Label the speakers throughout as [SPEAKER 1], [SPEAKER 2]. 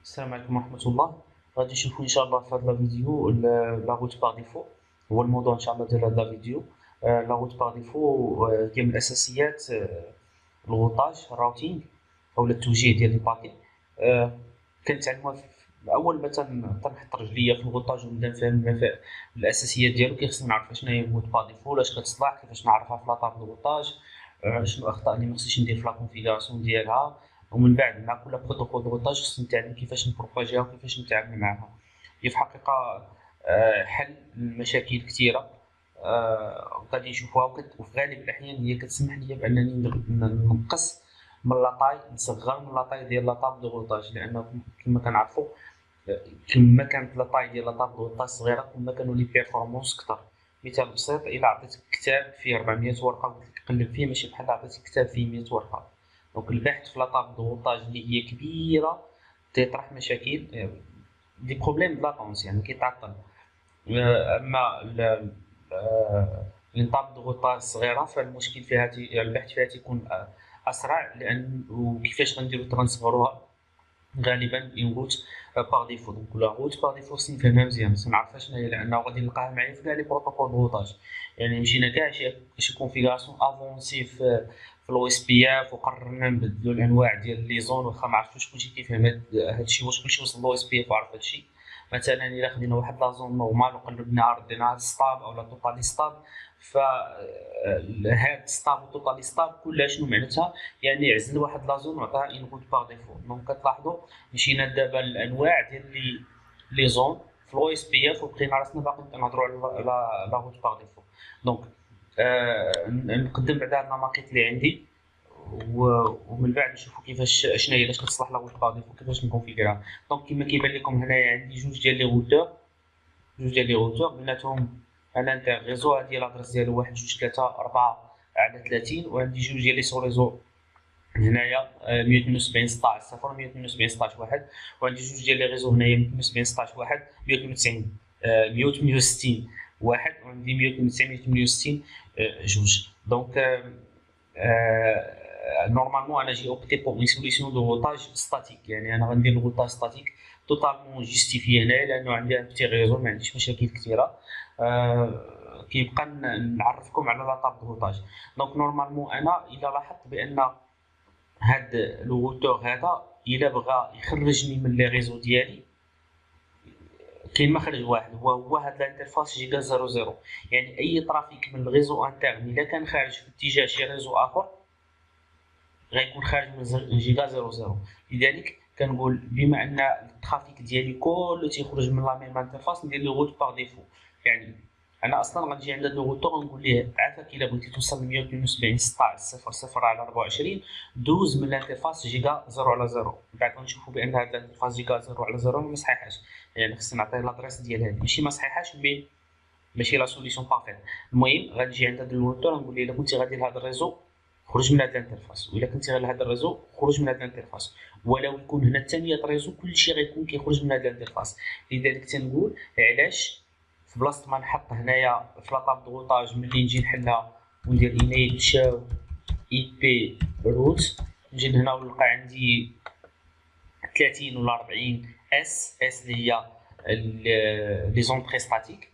[SPEAKER 1] السلام عليكم ورحمة الله. غادي نشوفو إن شاء الله في هاد لا فيديو لا روت باغ ديفو. هو الموضوع إن شاء الله ديال هاد لا فيديو. لا روت باغ ديفو هي من الأساسيات، الغوطاج الراوتينغ أولا التوجيه ديال لي باكي. آه، كنتعلموها أول ما تنحط رجليا في الغوطاج ونبدا نفهم الأساسيات ديالو. كيخصني نعرف شنو هي الروت باغ ديفو، لاش كتصلح، كيفاش نعرفها في لاطاب الغوطاج، شنو الأخطاء اللي مخصنيش ندير في لا كونفيغوراسيون ديالها. ومن بعد مع كل بروتوكول ضغوطاج خصني نتعلم كيفاش نبروباجيها وكيفاش نتعامل معها. هي في الحقيقة حل لمشاكل كثيرة غادي نشوفوها، وفي غالب الأحيان هي كتسمح لي بأنني نقص من لاطاي، نصغر من لاطاي ديال لاطاب ضغوطاج، لأنه كما كنعرفو كما كانت لاطاي ديال لاطاب ضغوطاج صغيرة كما كانوا لي بيرفورمانس كتر. مثال بسيط: إلا عطيتك كتاب فيه 400 ورقة وقلت لك قلب فيه، ماشي بحال عطيتك كتاب فيه 100 ورقة. دونك البحث في لاطاب ضغوطاج اللي هي كبيرة تيطرح مشاكل، دي بروبليم د لاتونس، يعني كيتعطل. اما النطاق ضغوطات صغيره فالمشكل فيها البحث فيها تيكون اسرع، لان وكيفاش غنديرو تغنصغروها غالبا اون روت باغ ديفو. دونك لا روت باغ ديفو خصني نفهمها مزيان، خصني نعرفها شنو هي، لانه غادي نلقاها معايا في كاع لي بروتوكول ضغوطاج. يعني مشينا كاع شي كونفيغوراسيون افونسي في الاو اس بي اف، وقررنا نبدلو الانواع ديال لي زون، واخا ما عرفتوش كلشي كيفهم هادشي، واش كلشي وصل لو اس بي اف وعرف هادشي. مثلا الا خدينا واحد لا زون نورمال وقلبناها رديناها ستاب اولا توتالي ستاب، ف هاد ستاب وتوتالي ستاب كلها شنو معناتها؟ يعني عزل واحد لا زون وعطاها ان روت باغ ديفو. دونك كتلاحظوا مشينا دابا للانواع ديال لي زون في الاو اس بي اف، وبقينا راسنا باقي كنهضروا على لا روت باغ ديفو. دونك نقدم بعدا هاد الماكيت اللي عندي، ومن بعد نشوفوا كيفاش شنو هي علاش كتصلح لا روت باغ ديفو، كيفاش نكونفيغورها. دونك كما كيبان لكم هنايا عندي جوج ديال لي روتور بيناتهم ان انتر ريزو. هادي لادريس ديالو 1 2 3 4 على 30، وعندي جوج ديال لي سو ريزو هنايا 172 16 0 172 16 1، وعندي جوج ديال لي ريزو هنايا 172 16 1 192 168 1، وعندي 192 168 جوج. دونك نورمالمون انا جي اوبتي بور اون سوليسيون دو روتاج ستاتيك، يعني انا غندير الروتاج ستاتيك توتالمون جيستيفي هنايا، لانه عندي ان بتي ريزو ما عنديش مشاكل كثيره. كيبقى نعرفكم على لاطاب دو روتاج. دونك نورمالمون انا الا لاحظت بان هاد لو روتور هذا الا بغى يخرجني من لي ريزو ديالي، كاين مخرج واحد هو هاد الانترفاس جيجا 00. يعني اي ترافيك من الريزو انترن الا كان خارج في اتجاه شي ريزو اخر غيكون خارج من جيجا 00. لذلك كنقول بما ان الترافيك ديالي كله تيخرج من لا ميم انترفاس، ندير لو روت باغ ديفو. يعني انا اصلا غنجي عند لو روتور ونقول ليه عافاك الا بغيتي توصل ل 172 16 00 على 24 دوز من الانترفاس جيجا 0 على 0. بعد غنشوفوا بان هاد الانترفاس جيجا 0 على 0 ما صحيحاش، يعني خصني نعطيه لادريس ديال هادي، ماشي ما صحيحاش مي ماشي لا سوليسيون بارفيت. المهم غنجي عند هاد الروتور نقول ليه الا كنتي غادي لهاد الريزو خرج من هاد الانترفاس، والا كنتي غير لهاد الريزو خرج من هاد الانترفاس، ولو يكون هنا الثانيه ريزو كلشي غيكون كيخرج من هاد الانترفاس. لذلك تنقول علاش في بلاصه ما نحط هنايا في لاطاب ضغوطاج ملي نجي نحلها وندير انيبل شاو اي بي روت، نجي لهنا ونلقى عندي 30 ولا 40 اس اللي هي لي زون بريستاتيك.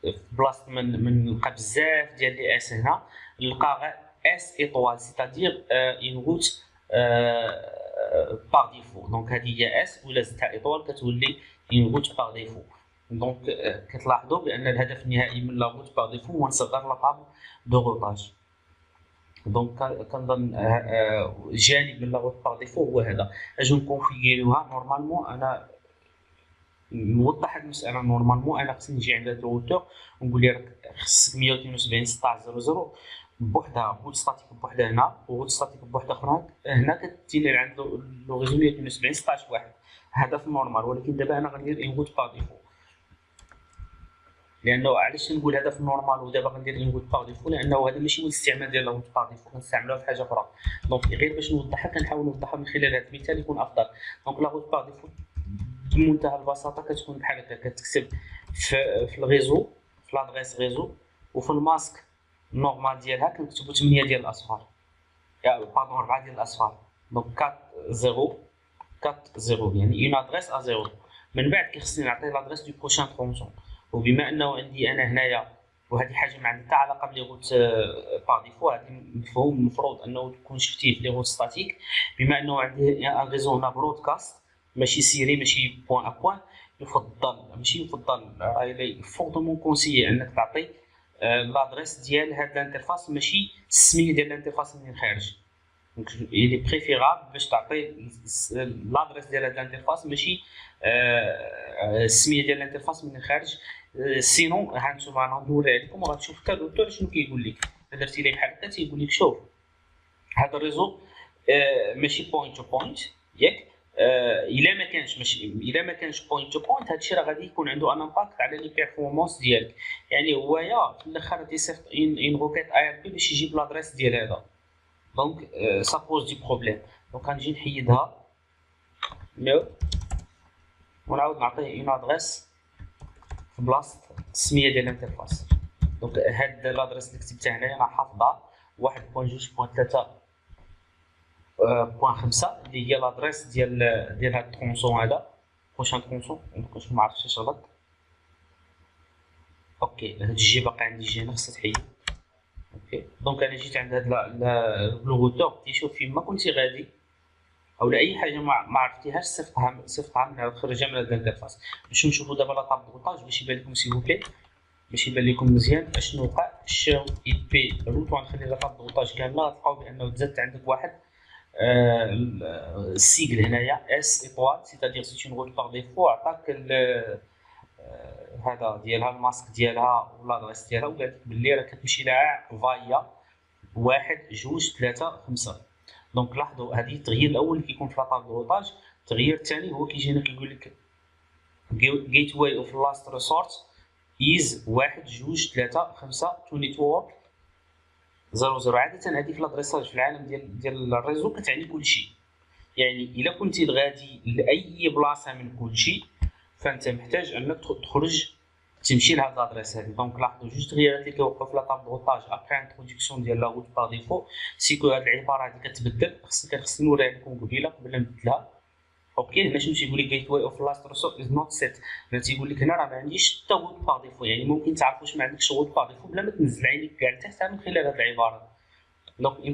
[SPEAKER 1] في بلاصه من نلقى بزاف ديال لي اس هنا نلقى غير اس ايطوال، سيتادير اون روت باغ ديفو. دونك هذه هي اس، ولا زدتها ايطوال كتولي اون روت باغ ديفو. دونك كتلاحظوا بان الهدف النهائي من لا روت باغ ديفو هو نصغر لاطاب دو روتاج. دونك كنظن جانب من لا روت باغ ديفو هو هذا. اجي نكونفيغيروها نورمالمون. انا نوضح هاد المساله. نورمالمون انا خصني نجي عند هاد الروتور ونقول ليه راك خصك 172 16 00 بوحدها، روت ستاتيك بوحدها هنا، وروت ستاتيك بوحدها اخرى هنا، كتجيني عند لو ريزو 172 16 1. هذا في النورمال، ولكن دابا انا غندير اون روت باغ ديفو. لانه علاش نقول هذا في النورمال ودابا غندير اون روت باغ ديفو؟ لانه هذا ماشي هو الاستعمال ديال لا روت باغ ديفو، كنستعملوها في حاجه اخرى. دونك غير باش نوضحها كنحاول نوضحها من خلال هذا المثال يكون افضل. دونك لا روت باغ ديفو بمنتهى البساطه كتكون بحال هكا: كتكتب في الريزو، في لادريس ريزو، وفي الماسك النورمال ديالها كنكتبوا 8 ديال الاصفار، باردون 4 ديال الاصفار. دونك 4 0 0 يعني اون ادريس ا 0. من بعد كيخصني نعطي لادريس دو بروشان ترونسون، وبما انه عندي انا هنايا وهذه حاجه ما عندها حتى علاقه بلي روت باغ ديفو، هذه مفهوم المفروض انه تكون شفتيه في لي روت ستاتيك. بما انه عندي ان ريزو هنا برودكاست ماشي سيري ماشي بوان ا بوان، يفضل راهي فوق دو مون كونسيي انك تعطي لادريس ديال هاد الانترفاس ماشي السميه ديال الانترفاس اللي خارج. دونك il est préférable باش تعطي لادريس ديال هاد الانترفاس ماشي السميه ديال الانترفاس من الخارج. سينون ها نتوما انا ندور عليكم وغتشوف حتى الدكتور شنو كيقول لك. درتي ليه بحال هكا تيقول لك شوف هذا الريزو ماشي بوينت تو بوينت ياك. الا ما كانش بوينت تو بوينت هادشي راه غادي يكون عنده ان امباكت على لي بيرفورمانس ديالك. يعني هو في الاخر غادي يصيفط ان روكيت اي ار بي باش يجيب لادريس ديال هذا. دونك سا بوز دي بروبليم. دونك غنجي نحيدها نو ونعاود نعطيه اون ادريس في بلاصه السميه ديال الانترفاس. دونك هاد لادريس اللي كتبتها هنايا راه حافظها 1.2.3.5 اللي هي لادريس ديال هاد الترونسون هذا بروشان ترونسون. دونك ما عرفتش اش غلط. اوكي هاد الجي باقي عندي جي خصها تحيد. اوكي دونك انا جيت عند هاد لو روتور تيشوف فين ما كنتي غادي او اي حاجه ما عرفتيهاش صيفطها من خرجها من هاد الانترفاس. باش نشوفوا دابا لا طاب دوطاج باش يبان لكم سيفوبلي باش يبان لكم مزيان اشنو وقع. شاو اي بي روت وغنخلي لا طاب دوطاج كامله غتلقاو بانه تزادت عندك واحد السيجل هنايا اس ايطوال سيتادير سي اون روت باغ ديفو. عطاك هذا ديالها الماسك ديالها والادريس ديالها وقال لك باللي راه كتمشي لها فايا 1 2 3 5. دونك لاحظوا هذه التغيير الاول اللي كيكون في لاطاب دوطاج. التغيير الثاني هو كيجي هنا كيقول لك gateway of last resort is 1 2 3 5 to network 00. عاده هذيك لادريساج في العالم ديال الريزو كتعني كلشي. يعني الا كنتي غادي لاي بلاصه من كلشي فانت محتاج انك تخرج تمشي لهاد لادريس هادي. دونك لاحظوا جوج تغييرات اللي كيوقعوا في لاطاب دوطاج ابخي انتروداكسيون ديال لا روت باغ ديفو. سيكو هاد العباره هادي كتبدل خصني نوريها لكم قبيله قبل ما نبدلها. اوكي هنا شنو تيقول لك جيت واي اوف لاست ريسورس از نوت سيت. هنا تيقول لك هنا راه ما عنديش حتى روت باغ ديفو. يعني ممكن تعرف واش ما عندكش روت باغ ديفو بلا ما تنزل عينيك كاع لتحت من خلال هاد العباره. دونك ان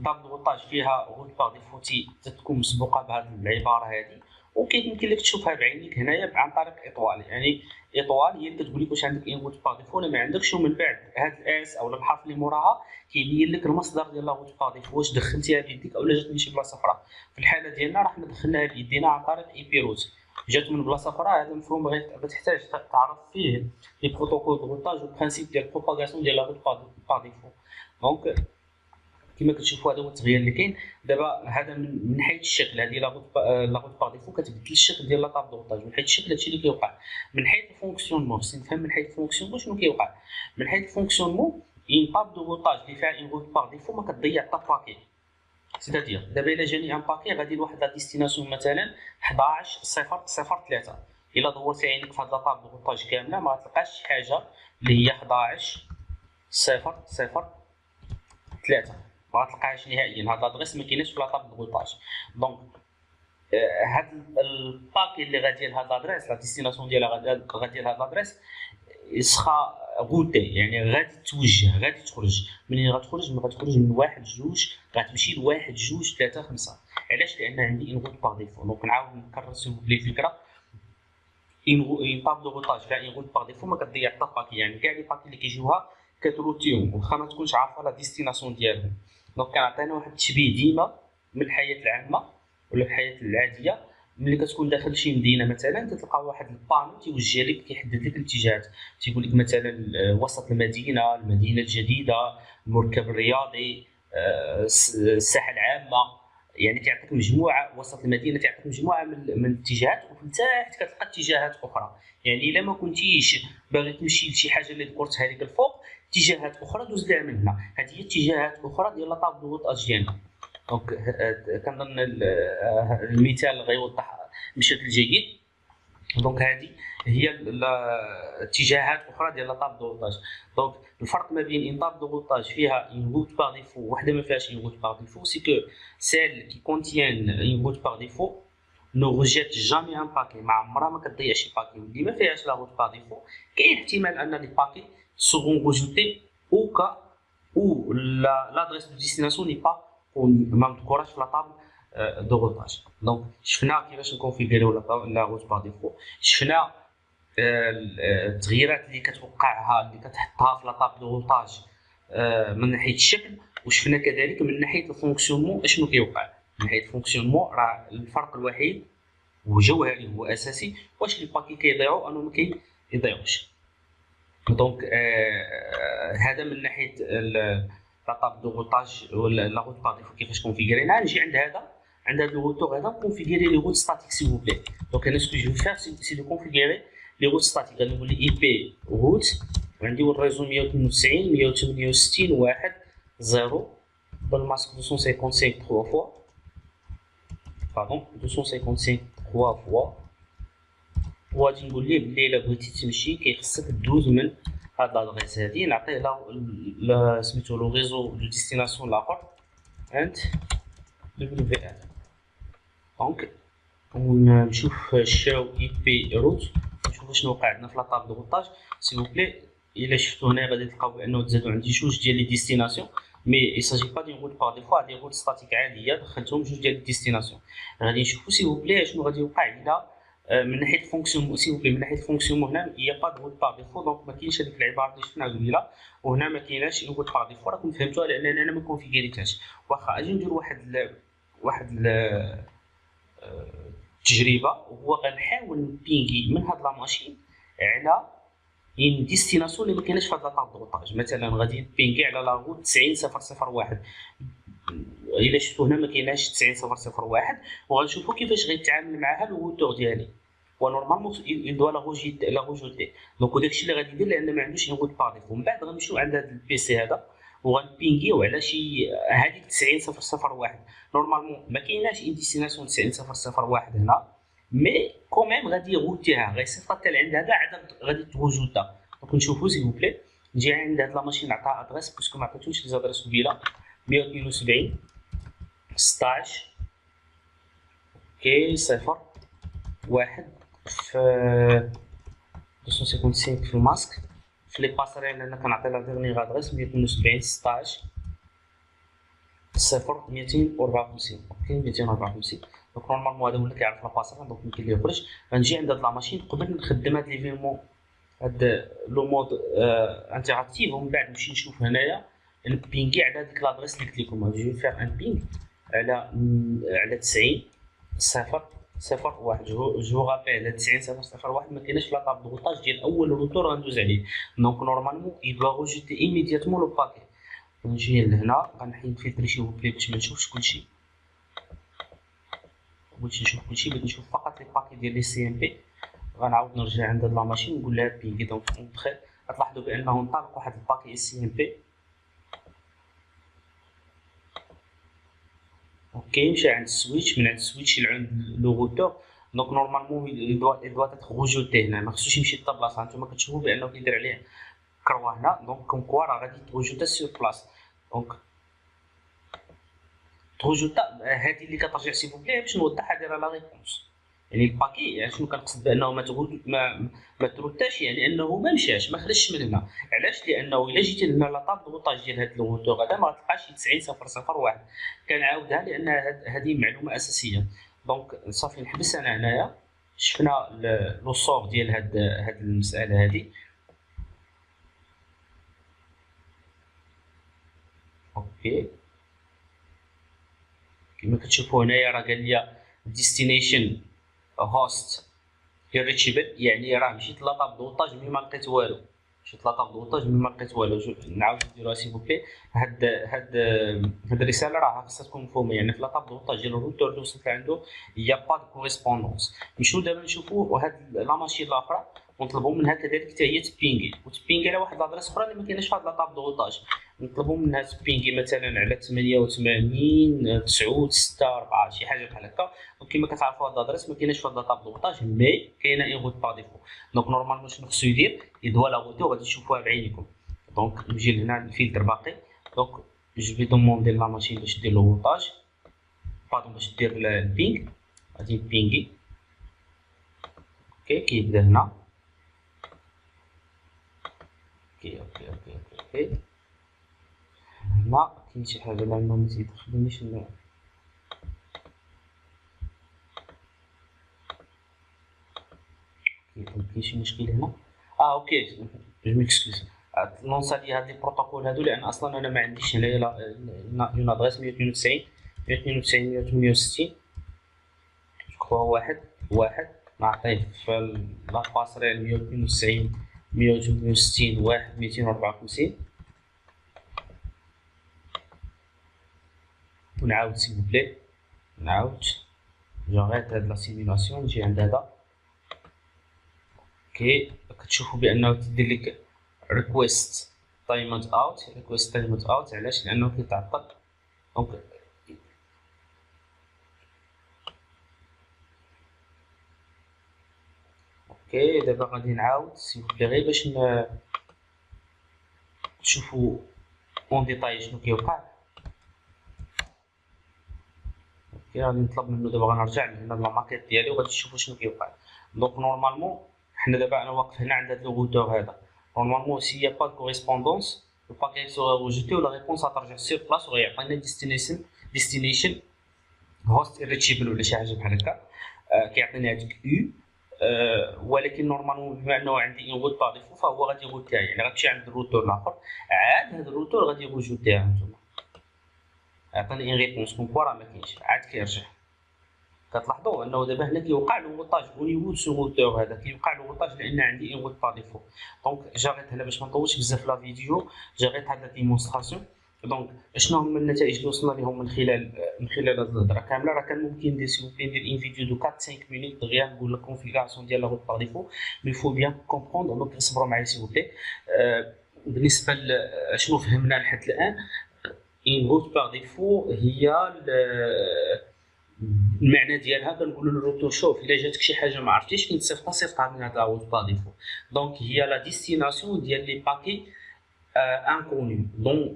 [SPEAKER 1] طاب دوطاج فيها روت باغ ديفو تكون مسبوقه بهاد العباره هادي. وكيمكن لك تشوفها بعينيك هنايا عن طريق ايطوال. يعني ايطوال هي اللي كتقول لك واش عندك ان روت باغ ديفو ولا ما عندكش. ومن بعد هاد الاس او الحرف اللي موراها كيبين لك المصدر ديال لا روت باغ ديفو واش دخلتيها بيديك او جات من شي بلاصه اخرى. في الحاله ديالنا راه حنا دخلناها بيدينا عن طريق اي بي روت جات من بلاصه اخرى. هذا مفهوم غتحتاج تعرف فيه لي بروتوكول دوطاج والبرانسيپ ديال البروباغاسيون ديال لا روت باغ ديفو. دونك كما كتشوفوا هذا هو التغيير اللي كاين دابا. هذا من حيث الشكل هذه لا روت باغ ديفو كتبدل الشكل ديال لاطاب دوطاج. من حيث الشكل هادشي اللي كيوقع. من حيث الفونكسيونمون خصني نفهم من حيث الفونكسيونمون شنو كيوقع. من حيث الفونكسيونمون ان طاب دوطاج اللي فيها ان روت باغ ديفو ما كتضيع حتى باكي. سيتادير دابا الا جاني ان باكي غادي لواحد لا ديستيناسيون مثلا 11.0.0.3. الا دورتي عينيك في هاد لاطاب دوطاج كامله ما غتلقاش شي حاجه اللي هي 11.0.0.3 ما غتلقاهاش نهائيا. هاد لادريس ما كايناش في لاطاب دوطاج. دونك هاد الباكي اللي غادي لهاد لادريس لا ديستيناسيون ديالها غادي لهاد لادريس سخا غوتي. يعني غادي توجه غادي تخرج. منين غتخرج من 1 2 غتمشي ل 1 2 3 5. علاش؟ لان عندي ان روت باغ ديفو. دونك نعاود نكرر بلي الفكره ان طاب دوطاج فيها ان روت باغ ديفو ما كتضيع حتى باكي. يعني كاع لي باكي اللي كيجيوها كتروتيهم واخا ما تكونش عارفه لا ديستيناسيون ديالهم. دونك كنعطينا واحد التشبيه ديما من الحياه العامه ولا الحياه العاديه. ملي كتكون داخل شي مدينه مثلا تلقى واحد البانو تيوجه لك كيحدد لك الاتجاهات. تيقول لك مثلا وسط المدينه الجديده المركب الرياضي الساحه العامه. يعني تعطيك مجموعه وسط المدينه تعطيك مجموعه من الاتجاهات. وفي التحت كتلقى اتجاهات اخرى. يعني الا ما كنتيش باغي تمشي لشي حاجه اللي ذكرتها لك الفوق اتجاهات اخرى دوز لها من هنا. هذه هي اتجاهات اخرى ديال لاطاب دوطاج ديالنا. دونك كنظن المثال غيوضح بشكل جيد. دونك هذه هي الاتجاهات الاخرى ديال لاطاب دوغوتاج. دونك الفرق ما بين ان طاب دوغوتاج فيها اون روت باغ ديفو وحده ما فيهاش اون روت باغ ديفو، سي كو سيل كي كونتيان اون روت باغ ديفو نو ريجيت جامي ان باكي، ما عمرها ما كتضيع شي باكي. واللي ما فيهاش لا روت باغ ديفو كاين احتمال ان لي باكي سورون ريجوتي او كا او لادريس دو ديستيناسيون ني با ما مذكوراش في لاطاب دوغوتاج. دونك شفنا كيفاش نكونفيغوريو لا روت باغ ديفو، شفنا التغييرات اللي كتوقعها اللي كتحطها في لاطاب دوغوتاج من ناحيه الشكل، وشفنا كذلك من ناحيه الفونكسيونمون اشنو كيوقع. من ناحيه الفونكسيونمون راه الفرق الوحيد وجوهري هو اساسي، واش لي باكي كيضيعوا او ما كيضيعوش. دونك هذا من ناحيه لاطاب دوغوتاج ولا لا روت باغ ديفو كيفاش كونفيغورينها. نجي عند هذا لو روتور هذا كونفيغوري لي روت ستاتيك سي فو بلي. دونك انا سكو جو فير سي دو كونفيغوري لي روت ستاتيك. غادي نقول لي اي بي روت عندي الريزو 192 168 1 0 بالماسك 255 3 فوا باردون 255 3 فوا. وغادي نقول ليه بلي الا بغيتي تمشي كيخصك دوز من هاد لادريس هادي، نعطيه لا سميتو لو ريزو دو ديستيناسيون الاخر عند دبليو ان. دونك ونشوف شاو اي بي روت نشوف شنو وقع عندنا في لاطاب دوغوتاج. سيل بلي الا شفتو هنا غادي تلقاو بانه تزادو عندي جوج ديال لي ديستيناسيون، مي يساجي با دي روت باغ ديفو، دي روت ستاتيك عاديه دخلتهم جوج ديال الديستيناسيون. غادي نشوفو سيل بلي شنو غادي يوقع الى من ناحيه الفونكسيون. سيل بلي من ناحيه الفونكسيون هنا هي با دو روت باغ ديفو، دونك ما كاينش هذيك العباره اللي شفنا قبيله، وهنا ما كايناش اون روت باغ ديفو. راكم فهمتوها لان انا ما كونفيغوريتهاش. واخا اجي ندير واحد التجربه، وهو غنحاول نبينغي من هاد لا ماشين على ان ديستيناسيون اللي ما كايناش في هاد لاطاب دوغوتاج. مثلا غادي نبينغي على لا روت 90001. الا شفتو هنا ما كايناش 90001، وغنشوفو كيفاش غيتعامل معها الروتور ديالي. ونورمالمون il doit la rejeter. دونك داكشي اللي غادي ندير لان ما عندوش روت باغ ديفو. من بعد غنمشيو عند هذا البيسي هذا وغنبينغيو على شي هذيك 90001. نورمالمون ما كايناش ان ديستيناسيون 90001 هنا، مي كوميم غادي يغوتيها، غيصيفط حتى لعند هذا عاد غادي توجودا. دونك نشوفو سي فو بلي نجي عند هاد لا ماشين نعطيها ادريس باسكو ما عطيتوش لي زادريس قبيله 172 16 اوكي 0 1 في 255 في الماسك. في لي باسريل انا كنعطي لا ديرني ادريس 172 16 0 254 اوكي 254. دونك نورمالمون هذا ولا كيعرف لا باسريل، دونك يمكن ليه يخرج. غنجي عند هاد لا ماشين قبل نخدم هاد ليفينمون هاد لو مود انتراكتيف، ومن بعد نمشي نشوف هنايا نبينغي على هذيك لادريس اللي قلت لكم. جو فيغ ان بينغ على 90 0 0 1. جو رابيل 90 0 0 1 ما كايناش في لاطاب دوغوتاج ديال اول روتور غندوز عليه. دونك نورمالمون il doit rejeter immédiatement لو باكي. نجي لهنا غنحيد فلتري شي بلي باش ما نشوفش كلشي. بغيت نشوف كلشي، بغيت نشوف فقط لي باكي ديال لي سي ام بي. غنعاود نرجع عند هاد لا ماشين نقول لها بينغي. دونك ندخل غتلاحظوا بانه انطلق واحد الباكي سي ام بي. اوكي مشى عند السويتش، من عند السويتش لعند لو روتور. دونك نورمالمون il doit être rejeté هنا، ما خصوش يمشي حتى بلاصه. نتوما كتشوفوا بانه كيدير عليه كروه هنا، دونك كوم كوا راه غادي تروجوتا سور بلاص. دونك تروجوتا هذه اللي كترجع سي بوبلي باش نوضحها دايره لا ريبونس. يعني الباكي يعني شنو كنقصد بانه ما تروتاش، يعني انه ما مشاش ما خرجش من هنا. علاش؟ لانه الا جيتي لهنا لاطاب دوطاج ديال هذا الروتور هذا ما غتلقاش 90001. كنعاودها لان هذه معلومه اساسيه. دونك صافي نحبس انا هنايا. شفنا لو صور ديال هاد المساله هذه. اوكي كما كتشوفوا هنايا راه قال لي ديستنيشن هوست irreachable، يعني راه مشيت لاطاب دوطاج مي ما لقيت والو. مشيت لاطاب دوطاج مي ما لقيت والو. نعاود نديروها سي بوبلي. هاد الرساله راه خاصها تكون مفهومه، يعني في لاطاب دوطاج ديال الروتور اللي وصلت عنده هي با دو كوريسبوندونس. نمشيو دابا نشوفوا هاد لا ماشين الاخرى ونطلبوا منها كذلك حتى هي تبينغي وتبينغي على واحد لادريس اخرى اللي ما كايناش في هاد لاطاب دوطاج. نطلبوا منها تبينغي مثلا على 88 9 6 4 شي حاجه بحال هكا. وكما كتعرفوا هاد لادريس ما كايناش في هاد لاطاب دوطاج، مي كاينه اون روت باغ ديفو. دونك نورمالمون شنو خصو يدير؟ يدوا لا غوتو غادي تشوفوها بعينيكم. دونك نجي لهنا الفلتر باقي، دونك جو في دوموندي لا ماشين باش دير لو غوطاج، باردون باش دير البينغ. غادي نبينغي اوكي كيبدا هنا اوكي. هنا كاين شي حاجه لانه ما تيدخلنيش كاين شي مشكل هنا. اوكي جو ميكسكوز لونسا لي هاد لي بروتوكول هادو، لان اصلا انا ما عنديش هنايا اون ادريس 192 168 جو كخوا واحد نعطيه في لا باسريل 192 168 واحد 254 ونعاود سيل بلي نعاود جاريت هاد لا سيميلاسيون. نجي عند هذا اوكي كتشوفوا بانه تدير لك ريكويست تايم اوت. علاش؟ لانه كيتعطل. دونك اوكي دابا غادي نعاود سيل بلي غير باش تشوفوا اون ديتاي شنو كيوقع. اوكي غادي نطلب منه دابا غنرجع لهنا لا ماكيت ديالي وغادي تشوفوا شنو كيوقع. دونك نورمالمون حنا دابا انا واقف هنا عند هاد لو روتور هذا، نورمالمون سي يا با كوريسبوندونس الباكيت سورا ريجيتي ولا ريبونس غترجع سير بلاص وغيعطينا ديستينيشن هوست ريتشيبل ولا شي حاجه بحال هكا. كيعطيني هذيك يو. ولكن نورمالمون بما انه عندي اون روت باغ ديفو فهو غادي يغوتيها، يعني غتمشي عند الروتور الاخر عاد هاد الروتور غادي يغوتيها. نتوما عطاني ان ريبونس كون كوا راه ما كاينش، عاد كيرجع. كتلاحظوا انه دابا هنا كيوقع لو غوطاج او نيفو سو روتور هذا، كيوقع لو غوطاج لان عندي اون روت باغ ديفو. دونك جاريت هنا باش ما نطولش بزاف لا فيديو، جاريت هاد لا ديمونستراسيون. دونك شنو هما النتائج اللي وصلنا لهم من خلال هاد الهضره كامله؟ راه كان ممكن ندير سي ندير ان فيديو دو 4 5 مينوت دغيا نقول لك كونفيغوراسيون ديال لا روت باغ ديفو، مي فو بيان كومبروندر. دونك اصبروا معايا سي بلي. بالنسبه لشنو فهمنا لحد الان، ان روت باغ ديفو هي المعنى ديالها كنقولوا للروتور شوف الا جاتك شي حاجه ما عرفتيش فين تصيفطها من هذا روت باغ ديفو. دونك هي لا ديستيناسيون ديال لي باكي انكوني. دونك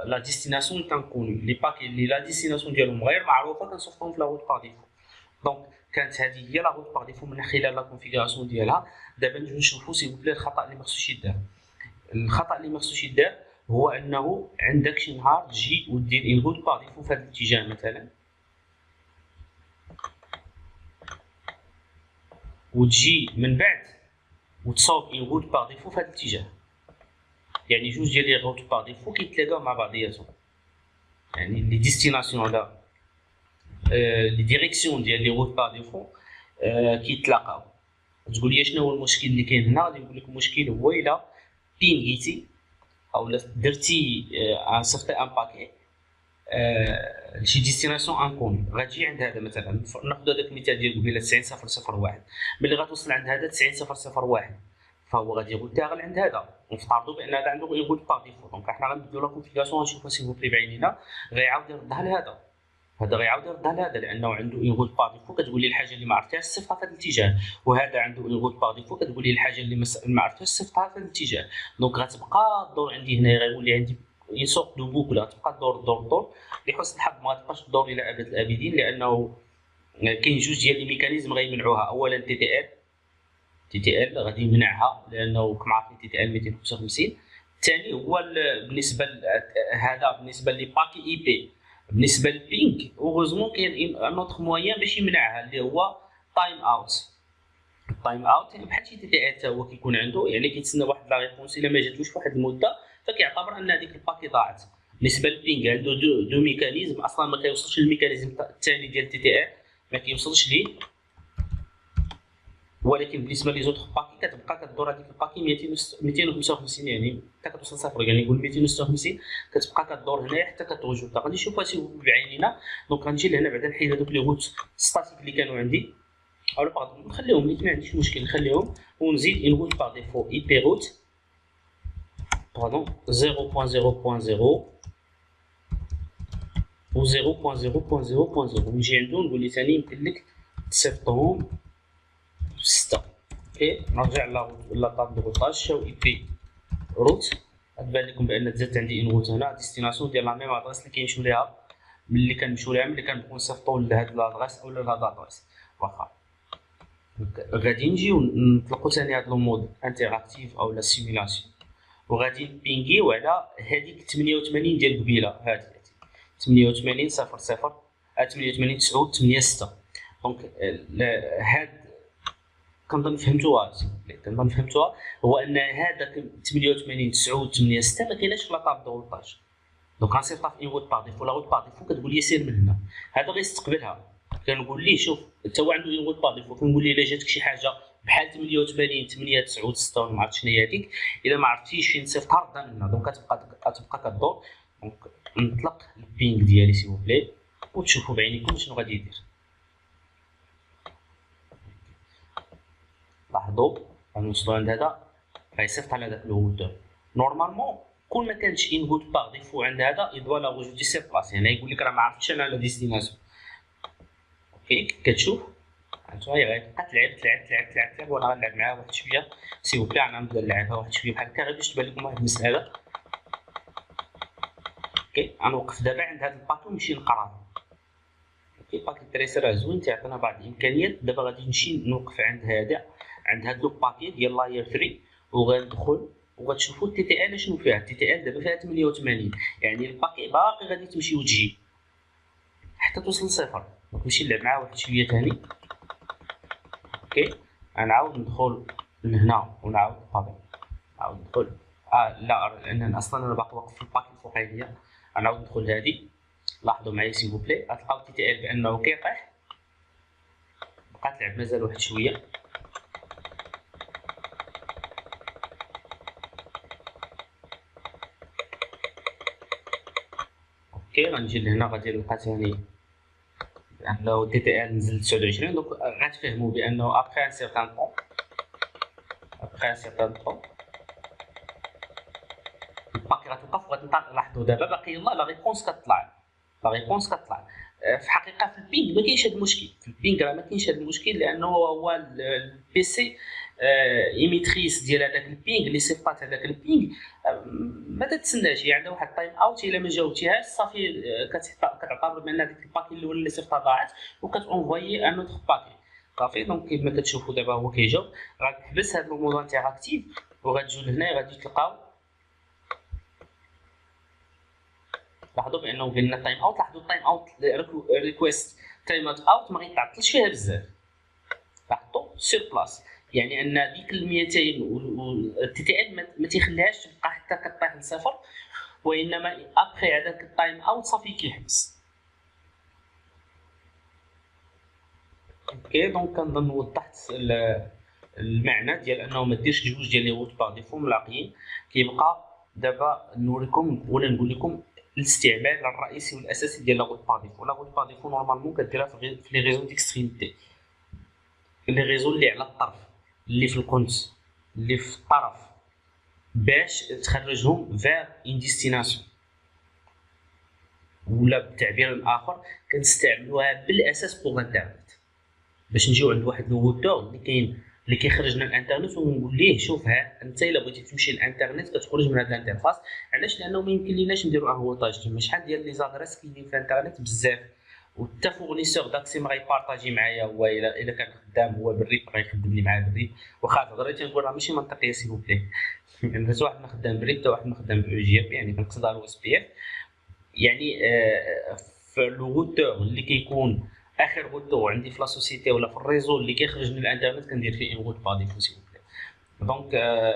[SPEAKER 1] لا ديستيناسيون est inconnue. لي باكي اللي لا ديستيناسيون ديالهم غير معروفه كنصيفطهم في لا روت باغ ديفو. دونك كانت هذه هي لا روت باغ ديفو من خلال لا كونفيغوراسيون ديالها. دابا نجيو نشوفوا سي بلي الخطا اللي ما خصوش يدار. الخطا اللي ما خصوش يدار هو انه عندك شي نهار تجي ودير ان روت باغ ديفو في هذا الاتجاه مثلا، وتجي من بعد وتصاوب اون روت باغ ديفو في هذا الاتجاه. يعني جوج ديال لي روت باغ ديفو كيتلاقاو مع بعضياتهم، يعني لي ديستيناسيون ولا لي ديريكسيون ديال لي روت باغ ديفو كيتلاقاو. تقول لي شنو هو المشكل اللي كاين هنا؟ غادي نقول لك المشكل هو الا بينغيتي او درتي ان سيغتان ان باكي شي ديستيناسيون انكوني، غتجي عند هذا مثلا. ناخذ هذاك المثال ديال قبيله 90001. ملي غتوصل عند هذا 90001 فهو غادي يغوتيها غير عند هذا، ونفترضوا بان هذا عنده غير روت باغ ديفو. دونك حنا غنبدلو لا كونفيغوراسيون غنشوفها سي فو بلي بعينينا. غيعاود يردها لهذا، هذا غيعاود يردها لهذا لانه عنده اون روت باغ ديفو كتقول لي الحاجه اللي ما عرفتيهاش صيفطها في هذا الاتجاه، وهذا عنده اون روت باغ ديفو كتقول لي الحاجه اللي ما عرفتيهاش صيفطها في هذا الاتجاه. دونك غتبقى الدور عندي هنا غيولي عندي اون سورت دو بوكل، غتبقى الدور لحسن الحظ ما غتبقاش الدور الى ابد الابدين، لانه كاين جوج ديال لي ميكانيزم غيمنعوها. اولا تي ال غادي يمنعها لانه كما عارفين تي تي ال 255. الثاني هو بالنسبه هذا بالنسبه لي باكي اي بي. بالنسبه للبينغ اوغوزمون كاين ان اوتر موان باش يمنعها اللي هو تايم اوت. يعني بحال شي تي تي ال حتى هو كيكون عنده، يعني كيتسنى واحد لا ريبونس الا ما جاتوش فواحد المده فكيعتبر ان هذيك الباكي ضاعت. بالنسبه للبينغ عنده دو ميكانيزم، اصلا ما كيوصلش للميكانيزم الثاني ديال تي تي ال، ما كيوصلش ليه. ولكن بالنسبه لي زوتر باكي كتبقى كدور هذيك الباكي 255، يعني حتى كتوصل صفر. يعني نقول 256 كتبقى كدور هنايا حتى كتوجد. غادي نشوفها سي بعينينا. دونك غنجي لهنا بعدا نحيد هذوك لي روت ستاتيك اللي كانوا عندي، او باغ نخليهم، ما عنديش مشكل نخليهم، ونزيد ان روت باغ ديفو اي بي روت. باردون 0.0.0 و 0.0.0.0 نجي عندو نقول لي ثاني يمكن لك تصيفطهم 6. اوكي نرجع لا طاب دو روتاج شاو اي بي روت. غتبان لكم بان تزادت عندي ان روت هنا ديستيناسيون ديال لا ميم ادريس اللي كنمشيو ليها ملي كنمشيو ليها ملي كنبغيو نصيفطو لهاد لادريس اولا لهاد لادريس. واخا غادي نجيو نطلقو ثاني هاد لو مود انتراكتيف اولا سيميلاسيون وغادي نبينغيو على هاديك 88 ديال قبيله. هادي 88 0 0 88 9 8 6. دونك هاد كنظن فهمتوها هو ان هذاك 88 9 8 6 ما كايناش في لاطاب دو روتاج. دونك غنصيفطها في اون روت باغ ديفو. لا روت باغ ديفو كتقول لي سير من هنا، هذا غيستقبلها. كنقول ليه شوف حتى هو عنده اون روت باغ ديفو، كنقول ليه الا جاتك شي حاجه بحال 88 8 9 6 ولا ما عرفتش شنو هي هذيك، الا ما عرفتيش فين نصيفطها ردها من هنا. دونك كتبقى كدور. دونك نطلق البينغ ديالي سي بلي وتشوفوا بعينيكم شنو غادي يدير. لاحظوا غنوصلوا عند هذا غيصيفط على داك لو روتور. نورمالمون كون ما كانتش ان روت باغ ديفو عند هذا يدوا لا غوجودي سي بلاص، يعني يقول لك راه ما عرفتش انا لا ديستيناسيون. اوكي كتشوف انتو هي غتبقى تلعب وانا غنلعب معاها واحد شويه سي بلي. انا نبدا نلعبها واحد شويه بحال هكا غير باش تبان لكم واحد المساله. اوكي غنوقف دابا عند هذا الباكي ونمشي نقراه. اوكي باكي تريسر راه زوين تيعطينا بعض الامكانيات. دابا غادي نمشي نوقف عند هذا لو باكي ديال لاير 3 وغندخل وغتشوفوا التي تي ال شنو فيها. التي تي ال دابا فيها 88، يعني الباكي باقي غادي تمشي وتجي حتى توصل صفر. دونك نمشي نلعب معاه واحد شويه ثاني. اوكي غنعاود ندخل من هنا ونعاود طابع نعاود ندخل لا لان اصلا انا باقي واقف في الباكي الفوقانيه. غنعاود ندخل لهادي. لاحظوا معايا سي بلي غتلقاو تي تي ال بانه كيطيح. بقات تلعب مازال واحد شويه. اوكي غنجي لهنا غادي نلقى ثاني بانه تي تي ال نزل 29. دونك غتفهموا بانه ابخي ان سيغتان طون الباكي غتوقف وغتنطلق. لاحظوا دابا باقي يلاه لا ريبونس كتطلع. في الحقيقه في البينغ ما كاينش هذا المشكل. في البينغ راه ما كاينش هذا المشكل لانه هو البيسي ايميتريس ديال هذاك البينغ اللي صيفطات هذاك البينغ ما تتسناش. هي عندها واحد التايم اوت، الا ما جاوبتيهاش صافي كتعتبر بان هذيك الباكي الاول اللي صيفطها ضاعت وكتونفويي ان اوتر باكي صافي. دونك كيف ما كتشوفوا دابا هو كيجاوب. غتحبس هذا المود انتراكتيف وغتجيو لهنا غادي تلقاو. لاحظوا بانه قال لنا تايم اوت. لاحظوا التايم اوت ريكويست تايم اوت ما غيتعطلش فيها بزاف. لاحظوا سير بلاس، يعني ان ديك ال 200 والتي تي ال ما تيخليهاش تبقى حتى كطيح لصفر، وانما ابخي هذاك التايم اوت صافي كيحبس. اوكي دونك كنظن وضحت المعنى ديال انه ما ديرش جوج ديال لي روت باغ ديفو ملاقيين. كيبقى دابا نوريكم ولا نقول لكم الاستعمال الرئيسي والاساسي ديال لا روت باغ ديفو. لا روت باغ ديفو نورمالمون كديرها في لي ريزو ديكستريميتي، لي ريزو اللي على الطرف، اللي في القنت، اللي في الطرف، باش تخرجهم فير ان ديستيناسيون. ولا بالتعبير اخر كنستعملوها بالاساس بوغ انترنت، باش نجيو عند واحد الروتور اللي كاين اللي كيخرجنا الانترنت ونقول ليه شوف ها انت الا بغيتي تمشي للانترنت كتخرج من هذا الانترفاس. علاش؟ لانه ما يمكن ليناش نديروا ان روتاج. تما شحال ديال لي زادريس كاينين في الانترنت بزاف، وحتى فورنيسور داكسي ما غيبارطاجي معايا. هو الا كان خدام هو بالريب غيخدم لي معاه بالريب. واخا الهضره تنقول راه ماشي منطقيه سي بوبلي يعني حتى واحد ما خدام بالريب حتى واحد ما خدام باو جي اف، يعني كنقصد على الاو اس بي اف. يعني في لو روتور اللي كيكون اخر روتور عندي في لا سوسيتي ولا في الريزو اللي كيخرج من الانترنت كندير فيه اون روت باغ ديفو سي بوبلي. دونك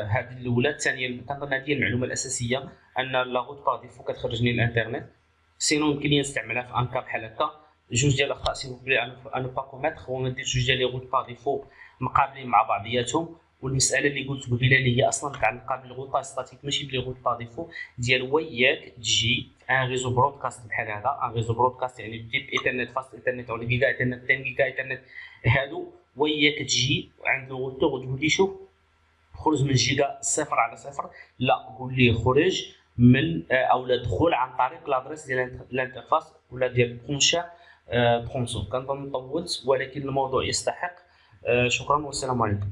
[SPEAKER 1] هذه الاولى. الثانيه كنظن هذه هي المعلومه الاساسيه، ان لا روت باغ ديفو كتخرجني للانترنت. سينو يمكن لي نستعملها في ان كا بحال هكا. جوج ديال الاخطاء سي بوبلي ان با كوميتر هو ما ندير جوج ديال لي روت باغ ديفو مقابلين مع بعضياتهم. والمساله اللي قلت قبيله اللي هي اصلا متعلقه بالغوطاج ستاتيك ماشي بلي روت باغ ديفو ديال وياك تجي في ان ريزو برودكاست بحال هذا. ان ريزو برودكاست يعني تيب ايثرنت فاست ايثرنت ولا جيجا ايثرنت 10 جيجا ايثرنت. هادو وياك تجي عند الروتور وتقول لي شوف خرج من جيجا 0 على 0، لا قول لي خرج من او لا دخل عن طريق لادريس ديال الانترفاس ولا ديال برونشا ترونسو. كنظن طولت ولكن الموضوع يستحق. شكرا والسلام عليكم.